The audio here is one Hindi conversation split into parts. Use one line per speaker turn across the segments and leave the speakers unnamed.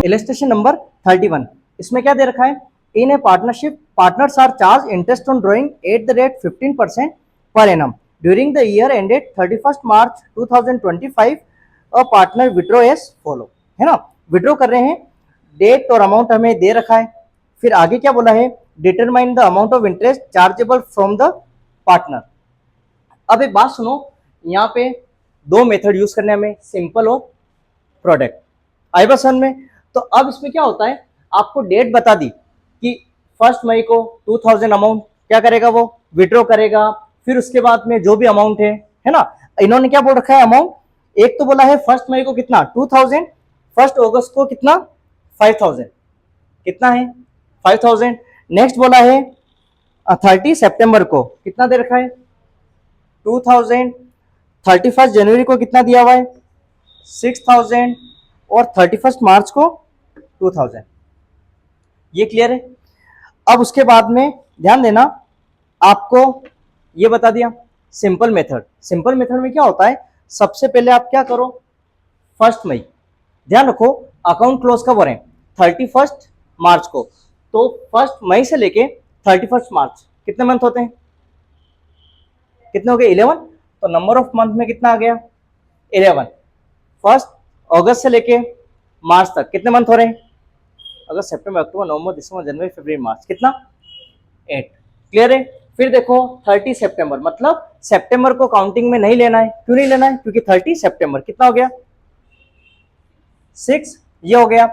Illustration number 31। इसमें क्या दे रखा है, in a partnership partners are charge interest on drawing at the rate 15% per annum during the year ended 31 March 2025। A partner withdraw as follows, है ना, विड्रॉ कर रहे हैं, डेट और अमाउंट हमें दे रखा है। फिर आगे क्या बोला है, determine the amount of interest chargeable from the partner. अब एक बात सुनो, यहाँ पे दो मेथड यूज करने हमें, सिंपल और प्रोडक्ट, आई बस समझ में। तो अब इसमें क्या होता है, आपको डेट बता दी कि 1 मई को 2000 अमाउंट क्या करेगा, वो विड्रॉ करेगा। फिर उसके बाद में जो भी अमाउंट है ना, इन्होंने क्या बोल रखा है अमाउंट, एक तो बोला है 1 मई को कितना 2000, 1 अगस्त को कितना 5000, कितना है 5000। नेक्स्ट बोला है 30 सितंबर को कितना दे रखा है 2000, 31 जनवरी को कितना दिया हुआ है 6000 और 31 मार्च को 2000। ये क्लियर है। अब उसके बाद में ध्यान देना, आपको ये बता दिया सिंपल मेथड। सिंपल मेथड में क्या होता है, सबसे पहले आप क्या करो, 1 मई, ध्यान रखो अकाउंट क्लोज कब हो रहे हैं 31 मार्च को, तो 1 मई से लेके 31 मार्च कितने मंथ होते हैं, कितने हो गए 11। तो नंबर ऑफ मंथ में कितना आ गया 11। 1 अगस्त से लेके मार्च तक कितने मंथ हो रहे हैं, अगस्त सितंबर अक्टूबर नवंबर दिसंबर जनवरी फरवरी मार्च, कितना 8। क्लियर है। फिर देखो 30 सितंबर, मतलब सितंबर को काउंटिंग में नहीं लेना है। क्यों नहीं लेना है, क्योंकि 30 सितंबर कितना हो गया 6, ये हो गया।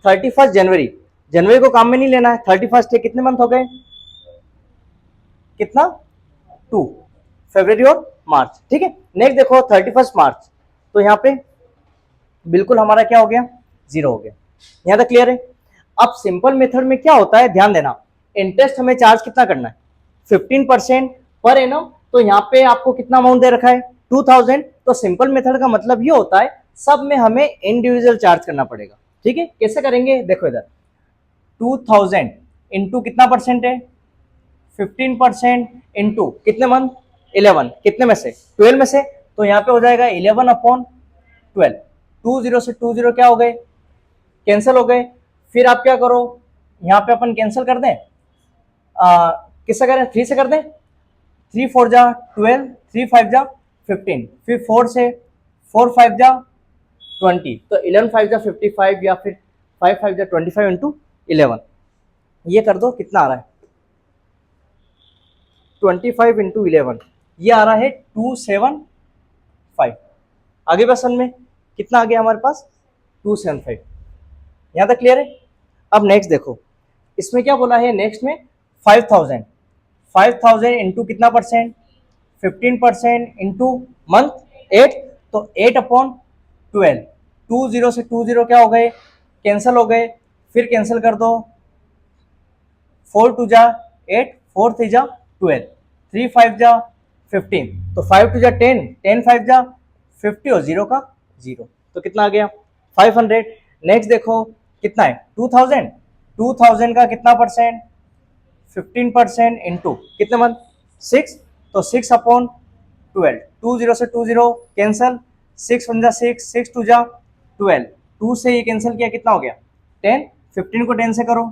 31 जनवरी, जनवरी को काम में नहीं लेना है, 31 है, कितने मंथ हो गए, कितना 2, फरवरी और मार्च, ठीक है। नेक्स्ट देखो 31 मार्च, तो यहाँ पे बिल्कुल हमारा क्या हो गया 0 हो गया। यहाँ तक क्लियर है। अब सिंपल मेथड में क्या होता है, ध्यान देना, इंटरेस्ट हमें चार्ज कितना करना है 15% पर एनम। तो यहाँ पे आपको कितना अमाउंट दे रखा है 2000। तो सिंपल मेथड का मतलब ये होता है सब में हमें इंडिविजुअल चार्ज करना पड़ेगा, ठीक है। कैसे करेंगे, देखो इधर 2000 इंटू कितना परसेंट है 15% इंटू कितने मंथ 11, कितने में से 12 में से, तो यहाँ पे हो जाएगा 11/12। 20 से 20 क्या हो गए, कैंसिल हो गए। फिर आप क्या करो, यहाँ पे अपन कैंसिल कर दें, किससे करें 3 से कर दें, 3 4 जा 12, 3 5 जा 15, फिर 4 से 4 5 जा 20, तो 11 5 जा 55 या फिर 5 5 जा 25 इंटू 11, ये कर दो कितना आ रहा है 25 इंटू 11, ये आ रहा है 275। आगे बस में कितना आ गया हमारे पास 275। यहाँ तक क्लियर है। अब नेक्स्ट देखो, इसमें क्या बोला है, नेक्स्ट में 5000 इंटू कितना परसेंट 15% इंटू मंथ 8, तो 8/12। 20 से 20 क्या हो गए, कैंसिल हो गए। फिर कैंसिल कर दो, 4 2 जा 8, 4 3 जा 12, 3 5 जा 15, तो 5 2 जा 10, 10 5 जा 50 और 0 का 0, तो कितना आ गया 500। नेक्स्ट देखो कितना है 2000 का कितना परसेंट 15% इंटू कितने मंथ 6, तो 6/12। 20 से 20 कैंसिल, 6 1 जा 6, 6 2 जा 12, 2 से ये कैंसिल किया कितना हो गया 10, 15 को 10 से करो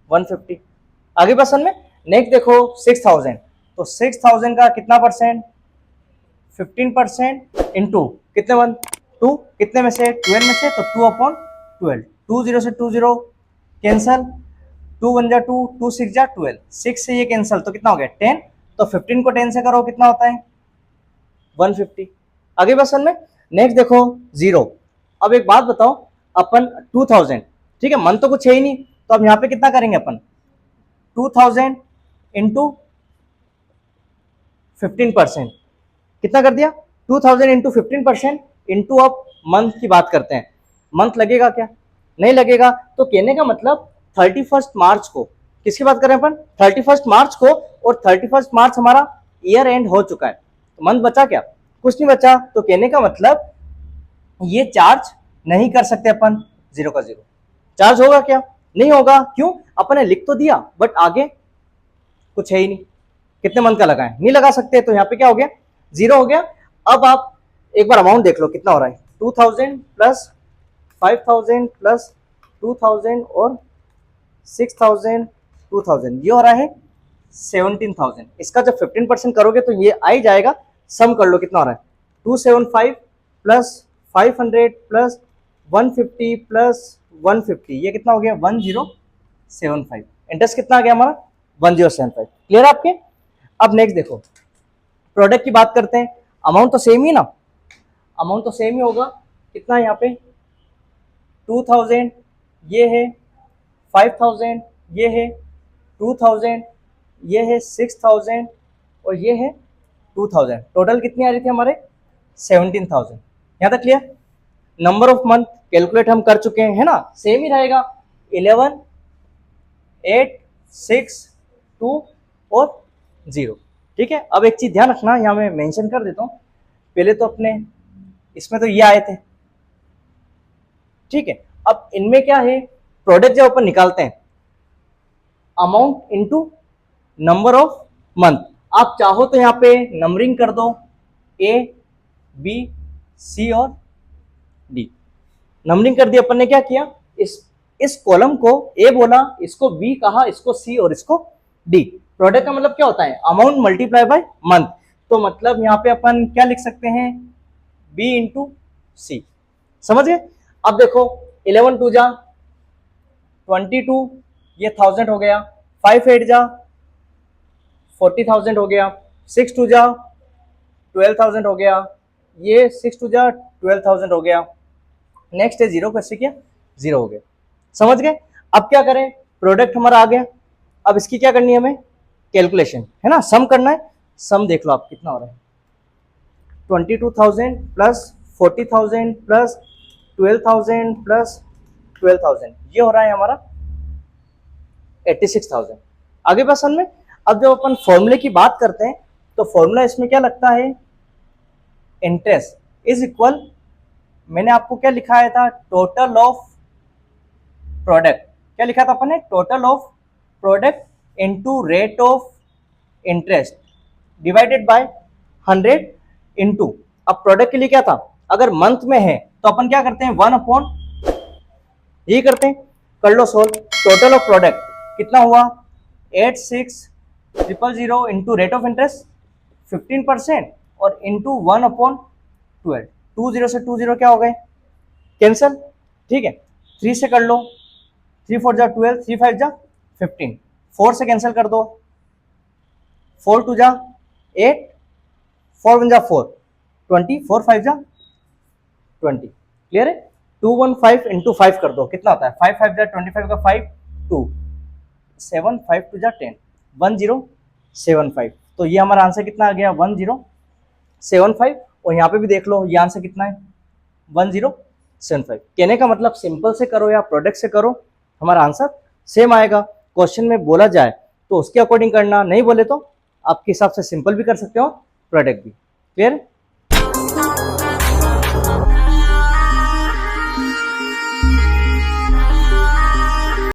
150। आगे पर्सन में नेक्स्ट देखो 6000, तो 6000 का कितना परसेंट 15% इंटू कितने मंथ 2, कितने में से 12 में से, तो 2/12। 20 से 20 कैंसल, 2 1 जा 2, 2 6 जा 12, 6 से ये कैंसल, तो कितना हो गया 10, तो 15 को 10 से करो कितना होता है 150। आगे पर्सन में नेक्स्ट देखो 0। अब एक बात बताओ, अपन 2000, ठीक है, मन तो कुछ है ही नहीं, तो अब यहाँ पे कितना करेंगे अपन 2000 इंटू 15%, कितना कर दिया 2000 इंटू 15% इंटू, अब मंथ की बात करते हैं, मंथ लगेगा क्या, नहीं लगेगा। तो कहने का मतलब 31 मार्च को, किसकी बात करें अपन 31 मार्च को, और 31 मार्च हमारा ईयर एंड हो चुका है, तो मंथ बचा क्या, कुछ नहीं बचा। तो कहने का मतलब ये चार्ज नहीं कर सकते अपन 0 का 0। चार्ज होगा क्या, नहीं होगा। क्यों, अपन ने लिख तो दिया बट आगे कुछ है ही नहीं, कितने मंथ का लगाएं, नहीं लगा सकते, तो यहाँ पे क्या हो गया 0 हो गया। अब आप एक बार अमाउंट देख लो कितना हो रहा है 2000 प्लस 5000 प्लस 2000 और 6000 2000, ये हो रहा है 17,000। इसका जब 15% करोगे तो ये आ ही जाएगा। सम कर लो कितना हो रहा है, 275 प्लस 500 प्लस 150 प्लस 150, ये कितना हो गया 1075। इंटरेस्ट कितना आ गया हमारा 1075। क्लियर है आपके। अब नेक्स्ट देखो, प्रोडक्ट की बात करते हैं। अमाउंट तो सेम ही ना, अमाउंट तो सेम ही होगा। कितना है यहाँ पे 2000, ये है 5000, ये है 2000, ये है 6000 और ये है 2000। टोटल कितनी आ रही थी हमारे 17,000। यहाँ तक clear. Number of month calculate हम कर चुके हैं, है ना, सेम ही रहेगा 11, 8, 6, 2 और 0। ठीक है। अब एक चीज ध्यान रखना, यहाँ मैं मेंशन कर देता हूँ। पहले तो अपने इसमें तो ये आए थे, ठीक है। अब इनमें क्या है, प्रोडक्ट जब अपन निकालते हैं amount into number of month, आप चाहो तो यहाँ पे नंबरिंग कर दो A, B, C और D। नंबरिंग कर दी अपन ने। क्या किया, इस कॉलम को A बोला, इसको B कहा, इसको C और इसको D। प्रोडक्ट का मतलब क्या होता है, अमाउंट मल्टीप्लाई बाय मंथ। तो मतलब यहाँ पे अपन क्या लिख सकते हैं, B इंटू C। समझ गए। अब देखो 11 टू जा 22, ये 1000 हो गया, 5 8 जा 40,000 हो गया, 6 टू जा 12,000 हो गया, ये 6 टू जा 12,000 हो गया। नेक्स्ट है 0, कैसे किया 0 हो गया। समझ गए। अब क्या करें, प्रोडक्ट हमारा आ गया। अब इसकी क्या करनी है हमें, कैलकुलेशन, है ना, सम करना है। सम देख लो आप कितना हो रहा है, 22,000 प्लस 40,000 प्लस 12,000 प्लस 12,000, ये हो रहा है हमारा 86,000। आगे बसन में। अब जब अपन फॉर्मूले की बात करते हैं तो फॉर्मूला इसमें क्या लगता है, इंटरेस्ट इज इक्वल, मैंने आपको क्या लिखाया था, टोटल ऑफ प्रोडक्ट। क्या लिखा था अपन ने, total of product into rate of interest divided by 100 into. अब प्रोडक्ट के लिए क्या था, अगर मंथ में है तो अपन क्या करते हैं 1 अपॉन, यही करते हैं। कर लो सोल्व। टोटल ऑफ प्रोडक्ट कितना हुआ 86,000 इंटू रेट ऑफ इंटरेस्ट 15% और इंटू 1 अपॉन 12। 20 से 20 क्या हो गए, कैंसल। ठीक है, 3 से कर लो, 3 4 जा 12, 3 5 जा 15, 4 से कैंसिल कर दो, 4 2 जा 8, 4 1 जा 4, 20, 4 5 जा 20। क्लियर है। 215 इंटू 5 कर दो, कितना होता है 5 5 जा 25 का 5 2 7 5 2 जा 10, 1075। तो ये हमारा आंसर कितना आ गया 1075। और यहाँ पे भी देख लो ये आंसर कितना है 1075। कहने का मतलब सिंपल से करो या प्रोडक्ट से करो, हमारा आंसर सेम आएगा। क्वेश्चन में बोला जाए तो उसके अकॉर्डिंग करना, नहीं बोले तो आपके हिसाब से सिंपल भी कर सकते हो, प्रोडक्ट भी। क्लियर।